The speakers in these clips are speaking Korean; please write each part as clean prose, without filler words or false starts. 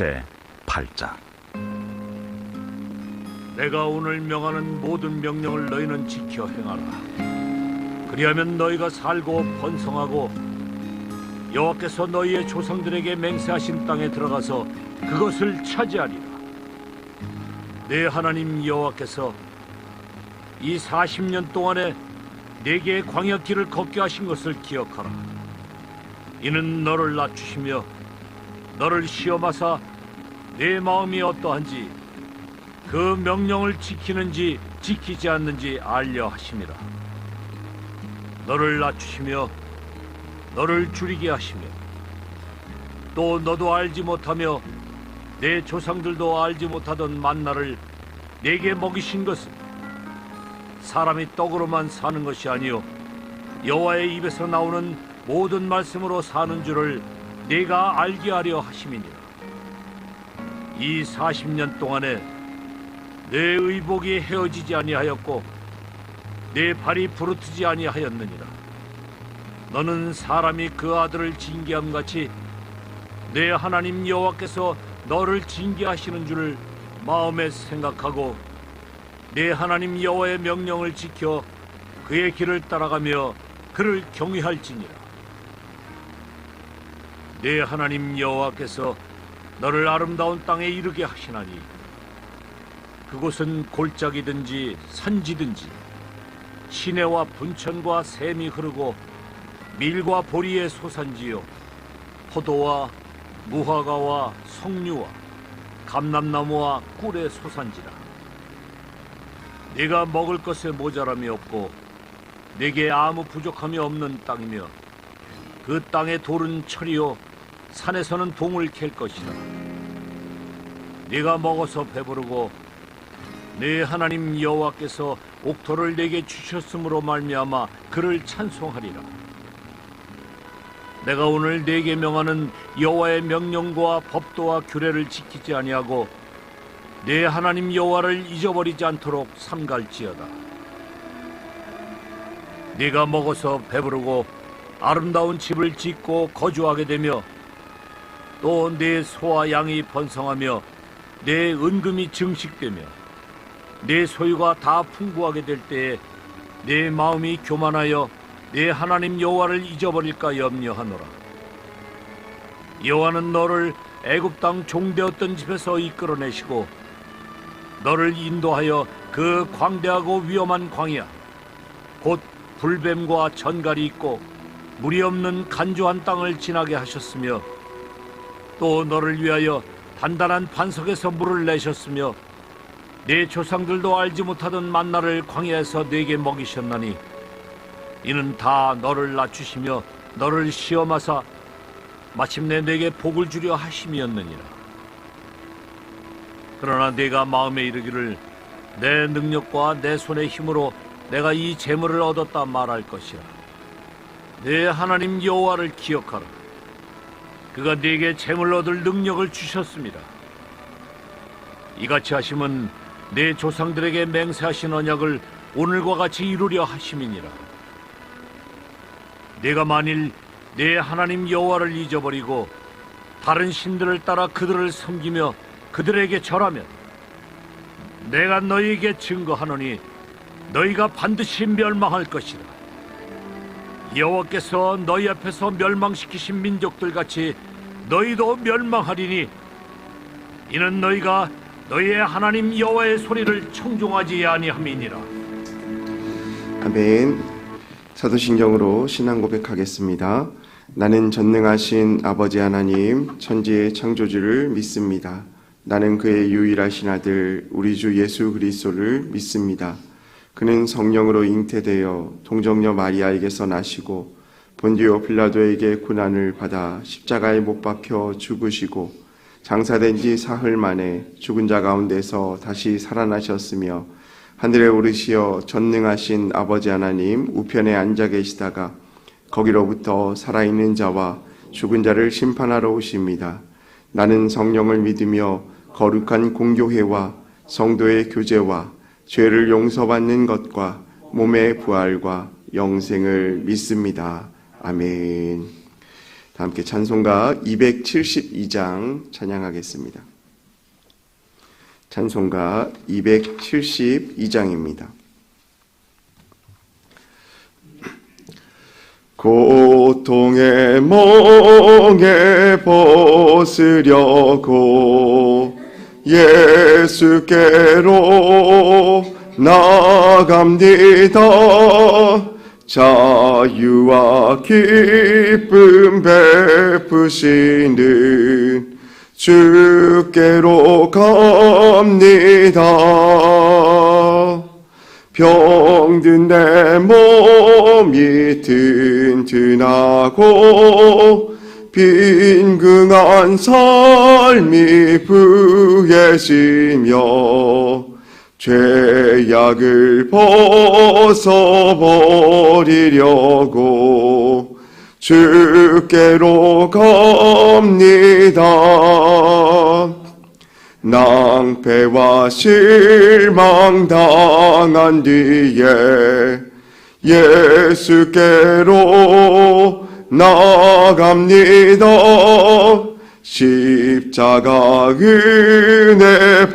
모세 8장. 내가 오늘 명하는 모든 명령을 너희는 지켜 행하라. 그리하면 너희가 살고 번성하고 여호와께서 너희의 조상들에게 맹세하신 땅에 들어가서 그것을 차지하리라. 내 하나님 여호와께서 이 40년 동안에 내게 광야 길을 걷게 하신 것을 기억하라. 이는 너를 낮추시며 너를 시험하사 내 마음이 어떠한지 그 명령을 지키는지 지키지 않는지 알려 하심이라. 너를 낮추시며 너를 줄이게 하시며 또 너도 알지 못하며 내 조상들도 알지 못하던 만나를 내게 먹이신 것은 사람이 떡으로만 사는 것이 아니요 여호와의 입에서 나오는 모든 말씀으로 사는 줄을 내가 알게 하려 하심이니라. 이 40년 동안에 내 의복이 헤어지지 아니하였고 내 발이 부르트지 아니하였느니라. 너는 사람이 그 아들을 징계함 같이 내 하나님 여호와께서 너를 징계하시는 줄을 마음에 생각하고 내 하나님 여호와의 명령을 지켜 그의 길을 따라가며 그를 경외할지니라. 내 하나님 여호와께서 너를 아름다운 땅에 이르게 하시나니 그곳은 골짜기든지 산지든지 시내와 분천과 샘이 흐르고 밀과 보리의 소산지요 포도와 무화과와 석류와 감람나무와 꿀의 소산지라. 네가 먹을 것에 모자람이 없고 네게 아무 부족함이 없는 땅이며 그 땅의 돌은 철이요 산에서는 동을 캘 것이다. 네가 먹어서 배부르고 네 하나님 여호와께서 옥토를 네게 주셨으므로 말미암아 그를 찬송하리라. 내가 오늘 네게 명하는 여호와의 명령과 법도와 규례를 지키지 아니하고 네 하나님 여호와를 잊어버리지 않도록 삼갈지어다. 네가 먹어서 배부르고 아름다운 집을 짓고 거주하게 되며 또 내 소와 양이 번성하며 내 은금이 증식되며 내 소유가 다 풍부하게 될 때에 내 마음이 교만하여 내 하나님 여호와를 잊어버릴까 염려하노라. 여호와는 너를 애굽 땅 종되었던 집에서 이끌어내시고 너를 인도하여 그 광대하고 위험한 광야 곧 불뱀과 전갈이 있고 물이 없는 간조한 땅을 지나게 하셨으며 또 너를 위하여 단단한 반석에서 물을 내셨으며 내 조상들도 알지 못하던 만나를 광야에서 네게 먹이셨나니 이는 다 너를 낮추시며 너를 시험하사 마침내 네게 복을 주려 하심이었느니라. 그러나 네가 마음에 이르기를 내 능력과 내 손의 힘으로 내가 이 재물을 얻었다 말할 것이라. 내 하나님 여호와를 기억하라. 그가 네게 재물 얻을 능력을 주셨습니다. 이같이 하심은 내 조상들에게 맹세하신 언약을 오늘과 같이 이루려 하심이니라. 네가 만일 내 하나님 여호와를 잊어버리고 다른 신들을 따라 그들을 섬기며 그들에게 절하면 내가 너희에게 증거하노니 너희가 반드시 멸망할 것이다. 여호와께서 너희 앞에서 멸망시키신 민족들 같이 너희도 멸망하리니 이는 너희가 너희의 하나님 여호와의 소리를 청종하지 아니함이니라. 아멘. 사도신경으로 신앙 고백하겠습니다. 나는 전능하신 아버지 하나님 천지의 창조주를 믿습니다. 나는 그의 유일하신 아들 우리 주 예수 그리스도를 믿습니다. 그는 성령으로 잉태되어 동정녀 마리아에게서 나시고 본디오 빌라도에게 고난을 받아 십자가에 못 박혀 죽으시고 장사된 지 사흘 만에 죽은 자 가운데서 다시 살아나셨으며 하늘에 오르시어 전능하신 아버지 하나님 우편에 앉아 계시다가 거기로부터 살아있는 자와 죽은 자를 심판하러 오십니다. 나는 성령을 믿으며 거룩한 공교회와 성도의 교제와 죄를 용서받는 것과 몸의 부활과 영생을 믿습니다. 아멘. 다 함께 찬송가 272장 찬양하겠습니다. 찬송가 272장입니다. 고통의 멍에 벗으려고 예수께로 나갑니다. 자유와 기쁨 베푸시는 주께로 갑니다. 병든 내 몸이 튼튼하고 빈궁한 삶이 부해지며 죄악을 벗어버리려고 주께로 갑니다. 낭패와 실망 당한 뒤에 예수께로 나갑니다. 십자가 은혜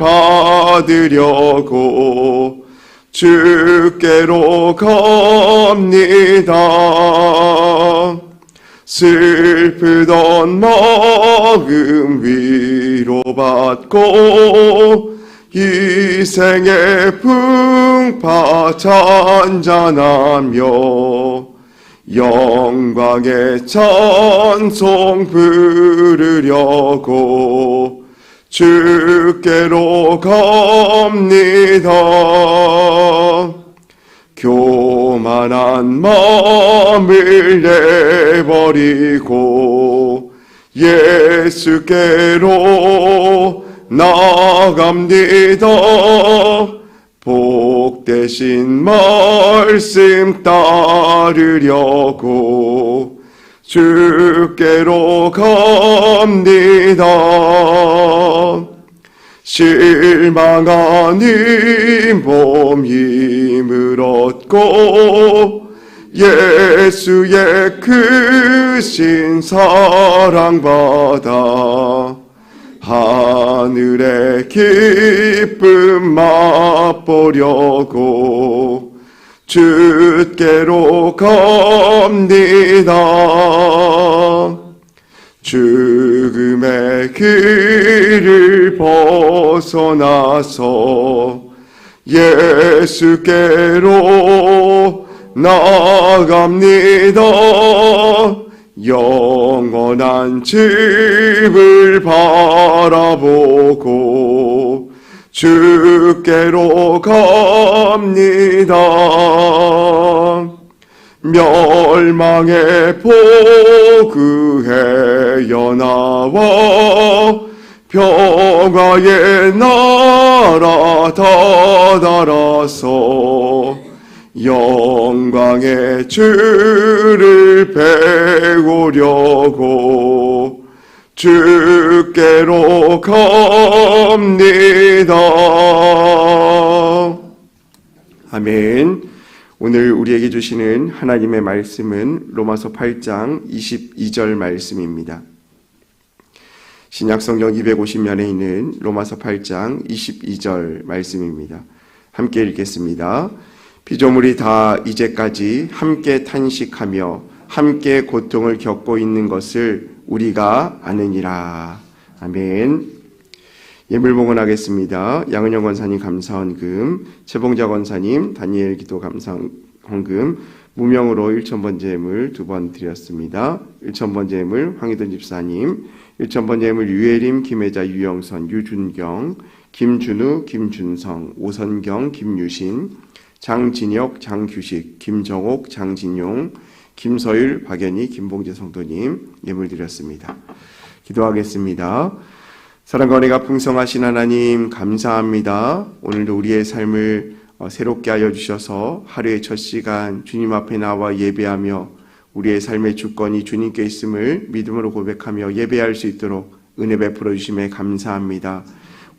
받으려고 주께로 갑니다. 슬프던 마음 위로받고 이생의 풍파 잔잔하며 영광의 찬송 부르려고 주께로 갑니다. 교만한 마음을 내버리고 예수께로 나갑니다. 복되신 말씀 따르려고 주께로 갑니다. 실망하니 몸 힘을 얻고 예수의 크신 사랑받아 하늘의 기쁨 맛보려고 주께로 갑니다. 죽음의 길을 벗어나서 예수께로 나갑니다. 영원한 집을 바라보고 주께로 갑니다. 멸망의 포구에여 나와 평화의 나라 다다라서 영광의 주를 배우려고 주께로 갑니다. 아멘. 오늘 우리에게 주시는 하나님의 말씀은 로마서 8장 22절 말씀입니다. 신약성경 250면에 있는 로마서 8장 22절 말씀입니다. 함께 읽겠습니다. 피조물이 다 이제까지 함께 탄식하며 함께 고통을 겪고 있는 것을 우리가 아느니라. 아멘. 예물 봉헌하겠습니다. 양은영 권사님 감사헌금, 최봉자 권사님 다니엘 기도 감사헌금, 무명으로 1,000번째 예물 2번 드렸습니다. 1,000번째 예물 황희돈 집사님, 1,000번째 예물 유혜림, 김혜자, 유영선, 유준경, 김준우, 김준성, 오선경, 김유신, 장진혁, 장규식, 김정옥, 장진용, 김서일, 박연희, 김봉재 성도님 예물 드렸습니다. 기도하겠습니다. 사랑과 은혜가 풍성하신 하나님 감사합니다. 오늘도 우리의 삶을 새롭게 하여 주셔서 하루의 첫 시간 주님 앞에 나와 예배하며 우리의 삶의 주권이 주님께 있음을 믿음으로 고백하며 예배할 수 있도록 은혜 베풀어 주심에 감사합니다.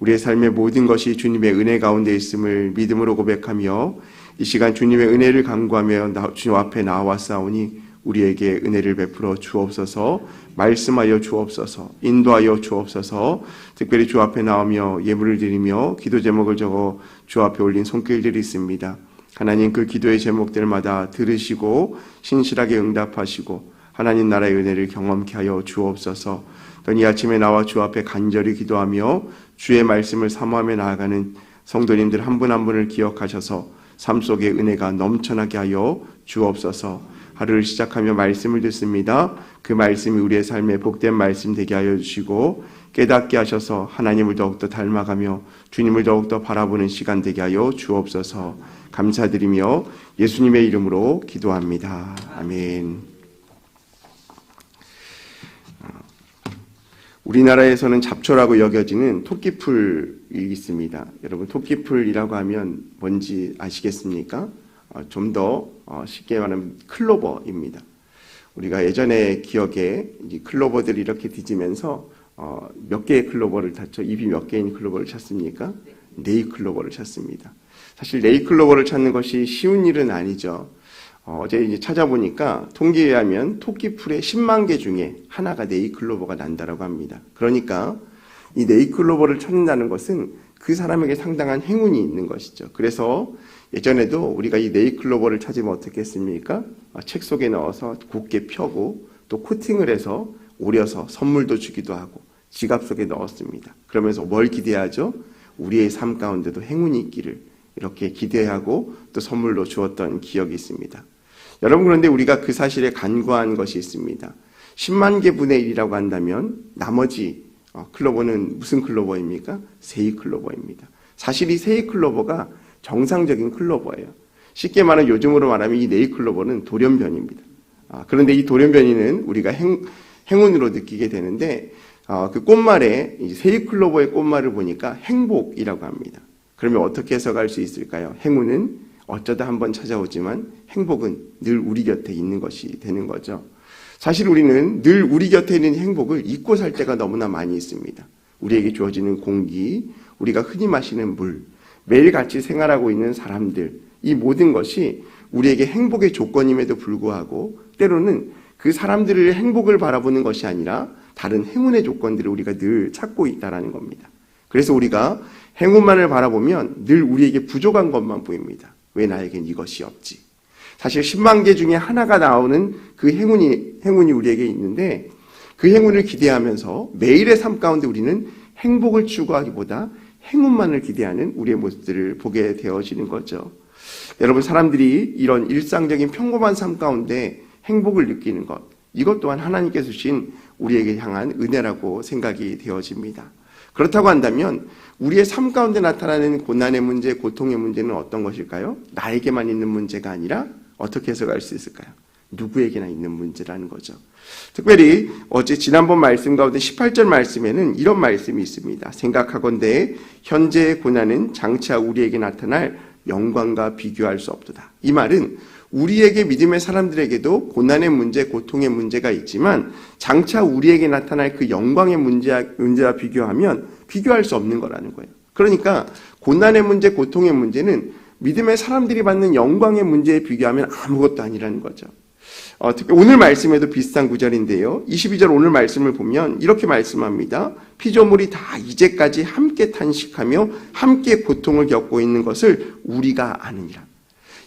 우리의 삶의 모든 것이 주님의 은혜 가운데 있음을 믿음으로 고백하며 이 시간 주님의 은혜를 간구하며 주님 앞에 나와싸우니 우리에게 은혜를 베풀어 주옵소서. 말씀하여 주옵소서. 인도하여 주옵소서. 특별히 주 앞에 나오며 예물을 드리며 기도 제목을 적어 주 앞에 올린 손길들이 있습니다. 하나님, 그 기도의 제목들마다 들으시고 신실하게 응답하시고 하나님 나라의 은혜를 경험케 하여 주옵소서. 이 아침에 나와 주 앞에 간절히 기도하며 주의 말씀을 사모하며 나아가는 성도님들 한 분 한 분을 기억하셔서 삶 속에 은혜가 넘쳐나게 하여 주옵소서. 하루를 시작하며 말씀을 듣습니다. 그 말씀이 우리의 삶에 복된 말씀 되게 하여 주시고 깨닫게 하셔서 하나님을 더욱더 닮아가며 주님을 더욱더 바라보는 시간 되게 하여 주옵소서. 감사드리며 예수님의 이름으로 기도합니다. 아멘. 우리나라에서는 잡초라고 여겨지는 토끼풀이 있습니다. 여러분, 토끼풀이라고 하면 뭔지 아시겠습니까? 좀 더 쉽게 말하면 클로버입니다. 우리가 예전에 기억에 클로버들이 이렇게 뒤지면서 몇 개의 클로버를 탔죠? 입이 몇 개인 클로버를 찾습니까? 네이클로버를 찾습니다. 사실 네이클로버를 찾는 것이 쉬운 일은 아니죠. 어제 이제 찾아보니까 통계에 의하면 토끼풀의 10만 개 중에 하나가 네이클로버가 난다라고 합니다. 그러니까 이 네이클로버를 찾는다는 것은 그 사람에게 상당한 행운이 있는 것이죠. 그래서 예전에도 우리가 이 네이클로버를 찾으면 어떻게 했습니까? 책 속에 넣어서 곱게 펴고 또 코팅을 해서 오려서 선물도 주기도 하고 지갑 속에 넣었습니다. 그러면서 뭘 기대하죠? 우리의 삶 가운데도 행운이 있기를 이렇게 기대하고 또 선물로 주었던 기억이 있습니다. 여러분, 그런데 우리가 그 사실에 간과한 것이 있습니다. 10만 개 분의 1이라고 한다면 나머지 클로버는 무슨 클로버입니까? 세이클로버입니다. 사실 이 세이클로버가 정상적인 클로버예요. 쉽게 말하면 요즘으로 말하면 이 네이클로버는 돌연변입니다. 그런데 이 돌연변이는 우리가 행운으로 느끼게 되는데 그 꽃말에 세이클로버의 꽃말을 보니까 행복이라고 합니다. 그러면 어떻게 해석할 수 있을까요? 행운은 어쩌다 한번 찾아오지만 행복은 늘 우리 곁에 있는 것이 되는 거죠. 사실 우리는 늘 우리 곁에 있는 행복을 잊고 살 때가 너무나 많이 있습니다. 우리에게 주어지는 공기, 우리가 흔히 마시는 물, 매일 같이 생활하고 있는 사람들, 이 모든 것이 우리에게 행복의 조건임에도 불구하고 때로는 그 사람들의 행복을 바라보는 것이 아니라 다른 행운의 조건들을 우리가 늘 찾고 있다는 겁니다. 그래서 우리가 행운만을 바라보면 늘 우리에게 부족한 것만 보입니다. 왜 나에겐 이것이 없지? 사실 10만 개 중에 하나가 나오는 그 행운이 우리에게 있는데 그 행운을 기대하면서 매일의 삶 가운데 우리는 행복을 추구하기보다 행운만을 기대하는 우리의 모습들을 보게 되어지는 거죠. 여러분, 사람들이 이런 일상적인 평범한 삶 가운데 행복을 느끼는 것, 이것 또한 하나님께서 주신 우리에게 향한 은혜라고 생각이 되어집니다. 그렇다고 한다면 우리의 삶 가운데 나타나는 고난의 문제, 고통의 문제는 어떤 것일까요? 나에게만 있는 문제가 아니라 어떻게 해석할 수 있을까요? 누구에게나 있는 문제라는 거죠. 특별히 어제 지난번 말씀 가운데 18절 말씀에는 이런 말씀이 있습니다. 생각하건대 현재의 고난은 장차 우리에게 나타날 영광과 비교할 수 없도다. 이 말은 우리에게 믿음의 사람들에게도 고난의 문제, 고통의 문제가 있지만 장차 우리에게 나타날 그 영광의 문제와 비교하면 비교할 수 없는 거라는 거예요. 그러니까 고난의 문제, 고통의 문제는 믿음의 사람들이 받는 영광의 문제에 비교하면 아무것도 아니라는 거죠. 특히 오늘 말씀에도 비슷한 구절인데요. 22절 오늘 말씀을 보면 이렇게 말씀합니다. 피조물이 다 이제까지 함께 탄식하며 함께 고통을 겪고 있는 것을 우리가 아느니라.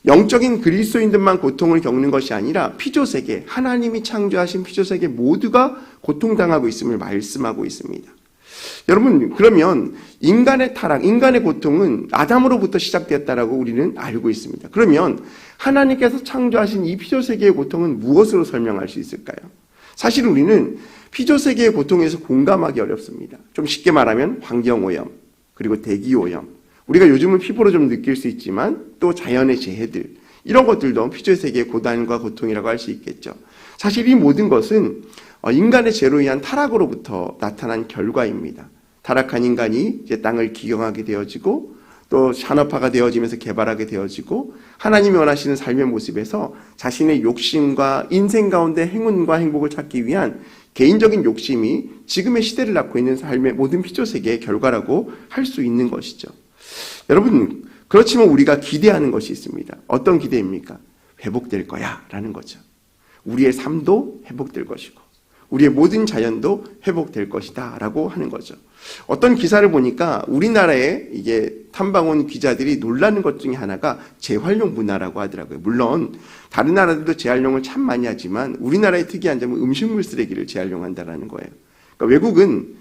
영적인 그리스도인들만 고통을 겪는 것이 아니라 피조세계, 하나님이 창조하신 피조세계 모두가 고통당하고 있음을 말씀하고 있습니다. 여러분, 그러면 인간의 타락, 인간의 고통은 아담으로부터 시작되었다라고 우리는 알고 있습니다. 그러면 하나님께서 창조하신 이 피조세계의 고통은 무엇으로 설명할 수 있을까요? 사실 우리는 피조세계의 고통에서 공감하기 어렵습니다. 좀 쉽게 말하면 환경오염, 그리고 대기오염, 우리가 요즘은 피부로 좀 느낄 수 있지만 또 자연의 재해들, 이런 것들도 피조세계의 고난과 고통이라고 할 수 있겠죠. 사실 이 모든 것은 인간의 죄로 인한 타락으로부터 나타난 결과입니다. 타락한 인간이 이제 땅을 기경하게 되어지고 또 산업화가 되어지면서 개발하게 되어지고 하나님이 원하시는 삶의 모습에서 자신의 욕심과 인생 가운데 행운과 행복을 찾기 위한 개인적인 욕심이 지금의 시대를 낳고 있는 삶의 모든 피조세계의 결과라고 할 수 있는 것이죠. 여러분, 그렇지만 우리가 기대하는 것이 있습니다. 어떤 기대입니까? 회복될 거야 라는 거죠. 우리의 삶도 회복될 것이고 우리의 모든 자연도 회복될 것이다 라고 하는 거죠. 어떤 기사를 보니까 우리나라의 이게 탐방온 기자들이 놀라는 것 중에 하나가 재활용 문화라고 하더라고요. 물론 다른 나라들도 재활용을 참 많이 하지만 우리나라의 특이한 점은 음식물 쓰레기를 재활용한다라는 거예요. 그러니까 외국은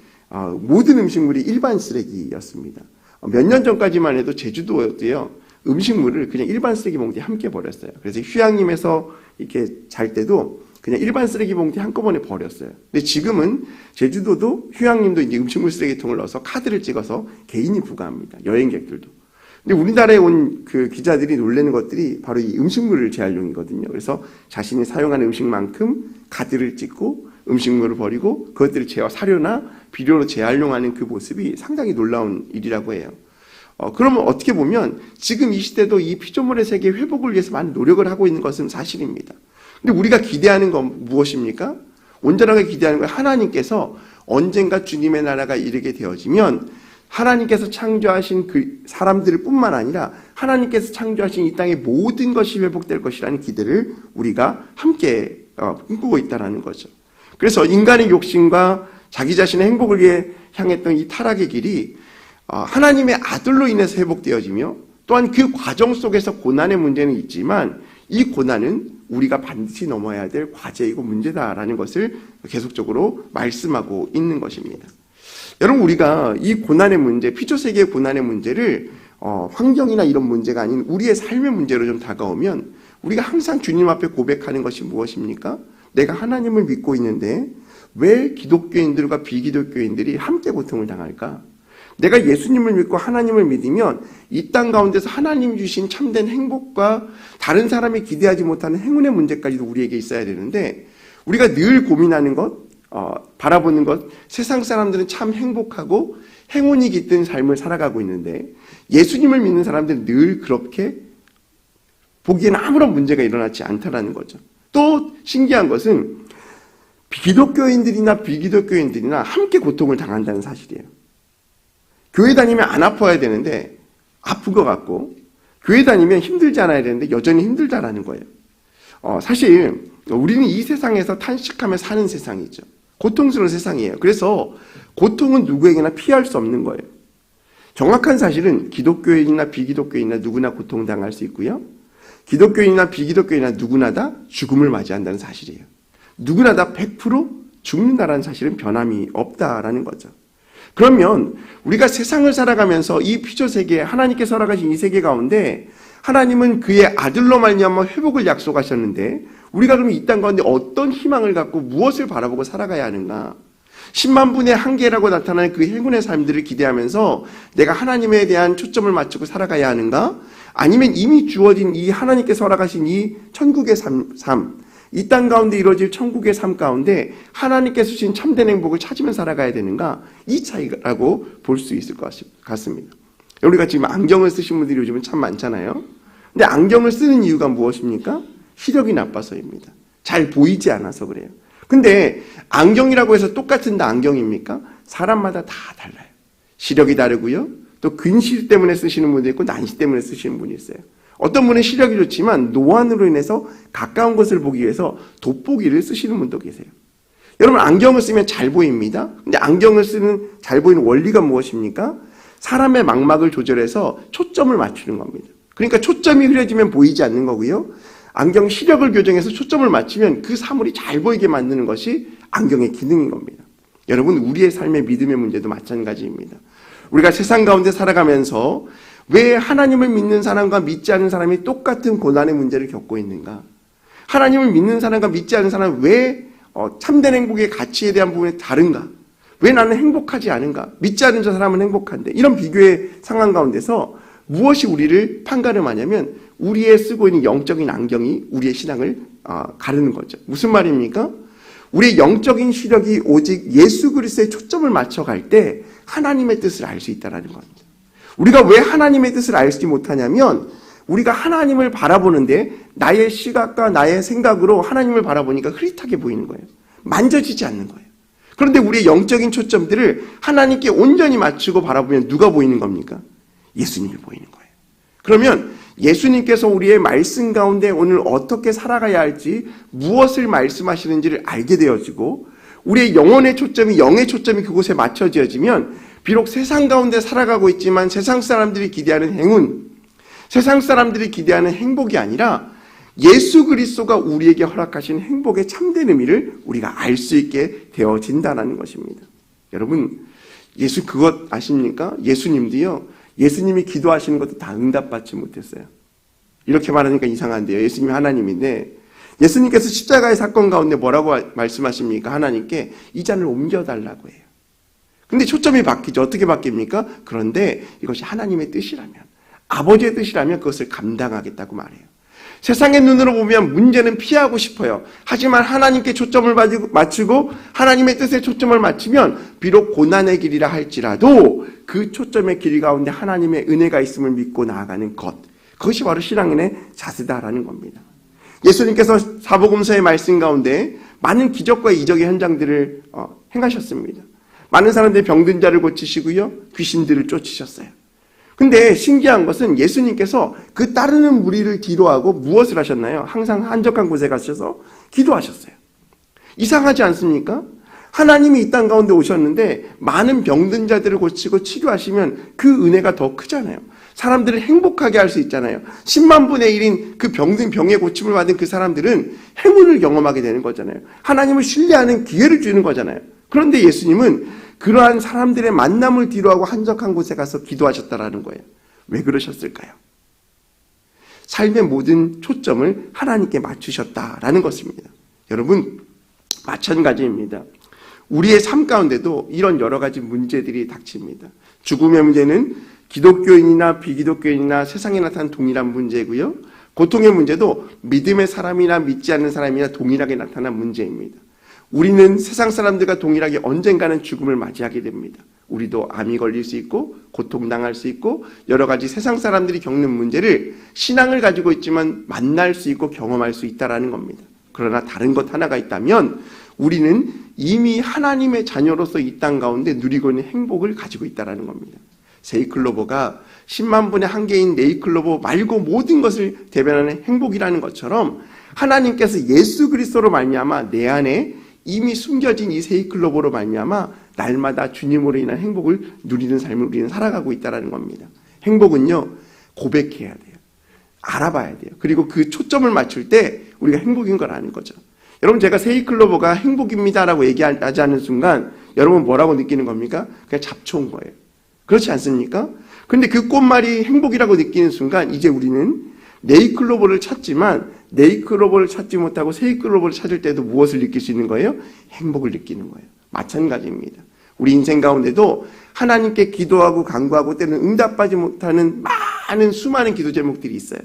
모든 음식물이 일반 쓰레기였습니다. 몇 년 전까지만 해도 제주도도요, 음식물을 그냥 일반 쓰레기 봉지에 함께 버렸어요. 그래서 휴양림에서 이렇게 잘 때도 그냥 일반 쓰레기 봉지 한꺼번에 버렸어요. 근데 지금은 제주도도 휴양림도 이제 음식물 쓰레기통을 넣어서 카드를 찍어서 개인이 부과합니다. 여행객들도. 근데 우리나라에 온 그 기자들이 놀라는 것들이 바로 이 음식물을 재활용이거든요. 그래서 자신이 사용하는 음식만큼 카드를 찍고 음식물을 버리고 그것들을 사료나 비료로 재활용하는 그 모습이 상당히 놀라운 일이라고 해요. 그러면 어떻게 보면 지금 이 시대도 이 피조물의 세계 회복을 위해서 많은 노력을 하고 있는 것은 사실입니다. 근데 우리가 기대하는 건 무엇입니까? 온전하게 기대하는 건 하나님께서 언젠가 주님의 나라가 이르게 되어지면 하나님께서 창조하신 그 사람들을 뿐만 아니라 하나님께서 창조하신 이 땅의 모든 것이 회복될 것이라는 기대를 우리가 함께 꿈꾸고 있다는 거죠. 그래서 인간의 욕심과 자기 자신의 행복을 위해 향했던 이 타락의 길이 하나님의 아들로 인해서 회복되어지며 또한 그 과정 속에서 고난의 문제는 있지만 이 고난은 우리가 반드시 넘어야 될 과제이고 문제다라는 것을 계속적으로 말씀하고 있는 것입니다. 여러분, 우리가 이 고난의 문제, 피조세계의 고난의 문제를 환경이나 이런 문제가 아닌 우리의 삶의 문제로 좀 다가오면 우리가 항상 주님 앞에 고백하는 것이 무엇입니까? 내가 하나님을 믿고 있는데 왜 기독교인들과 비기독교인들이 함께 고통을 당할까? 내가 예수님을 믿고 하나님을 믿으면 이 땅 가운데서 하나님 주신 참된 행복과 다른 사람이 기대하지 못하는 행운의 문제까지도 우리에게 있어야 되는데 우리가 늘 고민하는 것, 바라보는 것, 세상 사람들은 참 행복하고 행운이 깃든 삶을 살아가고 있는데 예수님을 믿는 사람들은 늘 그렇게 보기에는 아무런 문제가 일어나지 않다라는 거죠. 또 신기한 것은 기독교인들이나 비기독교인들이나 함께 고통을 당한다는 사실이에요. 교회 다니면 안 아파야 되는데 아픈 것 같고 교회 다니면 힘들지 않아야 되는데 여전히 힘들다라는 거예요. 사실 우리는 이 세상에서 탄식하며 사는 세상이죠. 고통스러운 세상이에요. 그래서 고통은 누구에게나 피할 수 없는 거예요. 정확한 사실은 기독교인이나 비기독교인이나 누구나 고통당할 수 있고요. 기독교인이나 비기독교인이나 누구나 다 죽음을 맞이한다는 사실이에요. 누구나 다 100% 죽는다라는 사실은 변함이 없다라는 거죠. 그러면 우리가 세상을 살아가면서 이 피조세계, 하나님께서 허락하신 이 세계 가운데 하나님은 그의 아들로 말미암아 회복을 약속하셨는데 우리가 그럼 이 땅 가운데 어떤 희망을 갖고 무엇을 바라보고 살아가야 하는가? 10만 분의 한계라고 나타나는 그 행운의 삶들을 기대하면서 내가 하나님에 대한 초점을 맞추고 살아가야 하는가? 아니면 이미 주어진 이 하나님께서 허락하신 이 천국의 삶, 이 땅 가운데 이루어질 천국의 삶 가운데 하나님께서 주신 참된 행복을 찾으며 살아가야 되는가? 이 차이라고 볼 수 있을 것 같습니다. 우리가 지금 안경을 쓰신 분들이 요즘은 참 많잖아요. 근데 안경을 쓰는 이유가 무엇입니까? 시력이 나빠서입니다. 잘 보이지 않아서 그래요. 근데 안경이라고 해서 똑같은 안경입니까? 사람마다 다 달라요. 시력이 다르고요. 또 근시 때문에 쓰시는 분도 있고 난시 때문에 쓰시는 분이 있어요. 어떤 분은 시력이 좋지만 노안으로 인해서 가까운 것을 보기 위해서 돋보기를 쓰시는 분도 계세요. 여러분, 안경을 쓰면 잘 보입니다. 근데 안경을 쓰는 잘 보이는 원리가 무엇입니까? 사람의 망막을 조절해서 초점을 맞추는 겁니다. 그러니까 초점이 흐려지면 보이지 않는 거고요. 안경 시력을 교정해서 초점을 맞추면 그 사물이 잘 보이게 만드는 것이 안경의 기능인 겁니다. 여러분, 우리의 삶의 믿음의 문제도 마찬가지입니다. 우리가 세상 가운데 살아가면서 왜 하나님을 믿는 사람과 믿지 않는 사람이 똑같은 고난의 문제를 겪고 있는가? 하나님을 믿는 사람과 믿지 않는 사람은 왜 참된 행복의 가치에 대한 부분이 다른가? 왜 나는 행복하지 않은가? 믿지 않는 저 사람은 행복한데. 이런 비교의 상황 가운데서 무엇이 우리를 판가름하냐면 우리의 쓰고 있는 영적인 안경이 우리의 신앙을 가르는 거죠. 무슨 말입니까? 우리의 영적인 시력이 오직 예수 그리스도의 초점을 맞춰갈 때 하나님의 뜻을 알 수 있다는 겁니다. 우리가 왜 하나님의 뜻을 알지 못하냐면 우리가 하나님을 바라보는데 나의 시각과 나의 생각으로 하나님을 바라보니까 흐릿하게 보이는 거예요. 만져지지 않는 거예요. 그런데 우리의 영적인 초점들을 하나님께 온전히 맞추고 바라보면 누가 보이는 겁니까? 예수님이 보이는 거예요. 그러면 예수님께서 우리의 말씀 가운데 오늘 어떻게 살아가야 할지, 무엇을 말씀하시는지를 알게 되어지고, 우리의 영혼의 초점이, 영의 초점이 그곳에 맞춰지어지면 비록 세상 가운데 살아가고 있지만 세상 사람들이 기대하는 행운, 세상 사람들이 기대하는 행복이 아니라 예수 그리스도가 우리에게 허락하신 행복의 참된 의미를 우리가 알 수 있게 되어진다는 것입니다. 여러분, 예수 그것 아십니까? 예수님도요, 예수님이 기도하시는 것도 다 응답받지 못했어요. 이렇게 말하니까 이상한데요. 예수님이 하나님인데 예수님께서 십자가의 사건 가운데 뭐라고 말씀하십니까? 하나님께 이 잔을 옮겨달라고 해요. 근데 초점이 바뀌죠. 어떻게 바뀝니까? 그런데 이것이 하나님의 뜻이라면, 아버지의 뜻이라면 그것을 감당하겠다고 말해요. 세상의 눈으로 보면 문제는 피하고 싶어요. 하지만 하나님께 초점을 맞추고 하나님의 뜻에 초점을 맞추면 비록 고난의 길이라 할지라도 그 초점의 길 가운데 하나님의 은혜가 있음을 믿고 나아가는 것, 그것이 바로 신앙인의 자세다라는 겁니다. 예수님께서 사복음서의 말씀 가운데 많은 기적과 이적의 현장들을 행하셨습니다. 많은 사람들이 병든 자를 고치시고요, 귀신들을 쫓으셨어요. 근데 신기한 것은 예수님께서 그 따르는 무리를 뒤로하고 무엇을 하셨나요? 항상 한적한 곳에 가셔서 기도하셨어요. 이상하지 않습니까? 하나님이 이 땅 가운데 오셨는데 많은 병든 자들을 고치고 치료하시면 그 은혜가 더 크잖아요. 사람들을 행복하게 할 수 있잖아요. 10만 분의 1인 그 병든 병의 고침을 받은 그 사람들은 행운을 경험하게 되는 거잖아요. 하나님을 신뢰하는 기회를 주는 거잖아요. 그런데 예수님은 그러한 사람들의 만남을 뒤로하고 한적한 곳에 가서 기도하셨다라는 거예요. 왜 그러셨을까요? 삶의 모든 초점을 하나님께 맞추셨다라는 것입니다. 여러분, 마찬가지입니다. 우리의 삶 가운데도 이런 여러 가지 문제들이 닥칩니다. 죽음의 문제는 기독교인이나 비기독교인이나 세상에 나타난 동일한 문제고요. 고통의 문제도 믿음의 사람이나 믿지 않는 사람이나 동일하게 나타난 문제입니다. 우리는 세상 사람들과 동일하게 언젠가는 죽음을 맞이하게 됩니다. 우리도 암이 걸릴 수 있고 고통당할 수 있고 여러 가지 세상 사람들이 겪는 문제를 신앙을 가지고 있지만 만날 수 있고 경험할 수 있다는 겁니다. 그러나 다른 것 하나가 있다면 우리는 이미 하나님의 자녀로서 이 땅 가운데 누리고 있는 행복을 가지고 있다는 겁니다. 세이클로버가 10만 분의 한 개인 네이클로버 말고 모든 것을 대변하는 행복이라는 것처럼 하나님께서 예수 그리스도로 말미암아 내 안에 이미 숨겨진 이 세이클로버로 말미암아 날마다 주님으로 인한 행복을 누리는 삶을 우리는 살아가고 있다는 겁니다. 행복은요, 고백해야 돼요. 알아봐야 돼요. 그리고 그 초점을 맞출 때 우리가 행복인 걸 아는 거죠. 여러분, 제가 세이클로버가 행복입니다라고 얘기하지 않는 순간 여러분 뭐라고 느끼는 겁니까? 그냥 잡초인 거예요. 그렇지 않습니까? 그런데 그 꽃말이 행복이라고 느끼는 순간 이제 우리는 네이클로버를 찾지만 네이클로버를 찾지 못하고 세이클로버를 찾을 때도 무엇을 느낄 수 있는 거예요? 행복을 느끼는 거예요. 마찬가지입니다. 우리 인생 가운데도 하나님께 기도하고 간구하고 때는 응답받지 못하는 많은 수많은 기도 제목들이 있어요.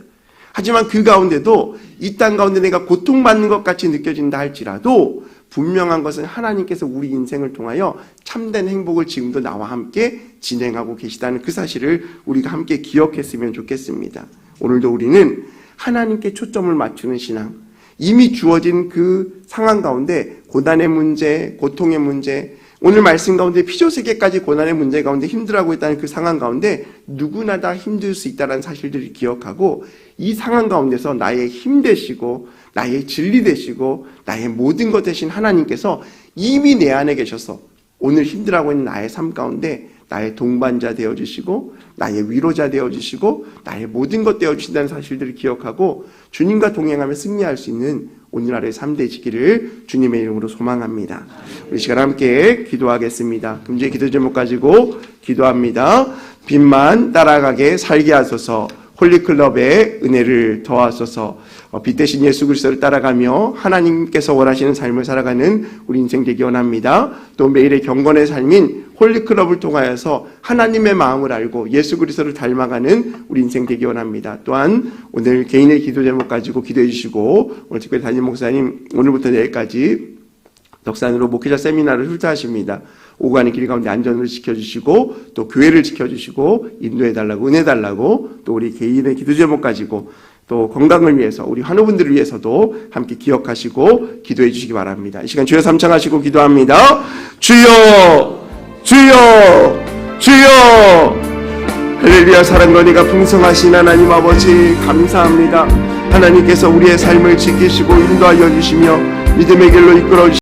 하지만 그 가운데도 이 땅 가운데 내가 고통받는 것 같이 느껴진다 할지라도 분명한 것은 하나님께서 우리 인생을 통하여 참된 행복을 지금도 나와 함께 진행하고 계시다는 그 사실을 우리가 함께 기억했으면 좋겠습니다. 오늘도 우리는 하나님께 초점을 맞추는 신앙, 이미 주어진 그 상황 가운데 고난의 문제, 고통의 문제, 오늘 말씀 가운데 피조세계까지 고난의 문제 가운데 힘들어하고 있다는 그 상황 가운데 누구나 다 힘들 수 있다는 사실들을 기억하고 이 상황 가운데서 나의 힘 되시고 나의 진리 되시고 나의 모든 것 되신 하나님께서 이미 내 안에 계셔서 오늘 힘들어하고 있는 나의 삶 가운데 나의 동반자 되어주시고 나의 위로자 되어주시고 나의 모든 것 되어주신다는 사실들을 기억하고 주님과 동행하며 승리할 수 있는 오늘 하루의 삶 되시기를 주님의 이름으로 소망합니다. 우리 시간 함께 기도하겠습니다. 금주의 기도 제목 가지고 기도합니다. 빛만 따라가게 살게 하소서. 홀리클럽의 은혜를 더하소서. 빛 대신 예수 그리스도를 따라가며 하나님께서 원하시는 삶을 살아가는 우리 인생 되기 원합니다. 또 매일의 경건의 삶인 홀리클럽을 통하여서 하나님의 마음을 알고 예수 그리스도를 닮아가는 우리 인생 되기 원합니다. 또한 오늘 개인의 기도 제목 가지고 기도해 주시고 오늘 특별히 담임 목사님 오늘부터 내일까지 덕산으로 목회자 세미나를 훌타하십니다. 오고 가는 길 가운데 안전을 지켜주시고 또 교회를 지켜주시고 인도해달라고 은혜달라고 또 우리 개인의 기도 제목 가지고 또 건강을 위해서 우리 환우분들을 위해서도 함께 기억하시고 기도해 주시기 바랍니다. 이 시간 주여 삼창하시고 기도합니다. 주여 주여 주여 할렐루야. 사랑과 은혜가 풍성하신 하나님 아버지 감사합니다. 하나님께서 우리의 삶을 지키시고 인도하여 주시며 믿음의 길로 이끌어 주시고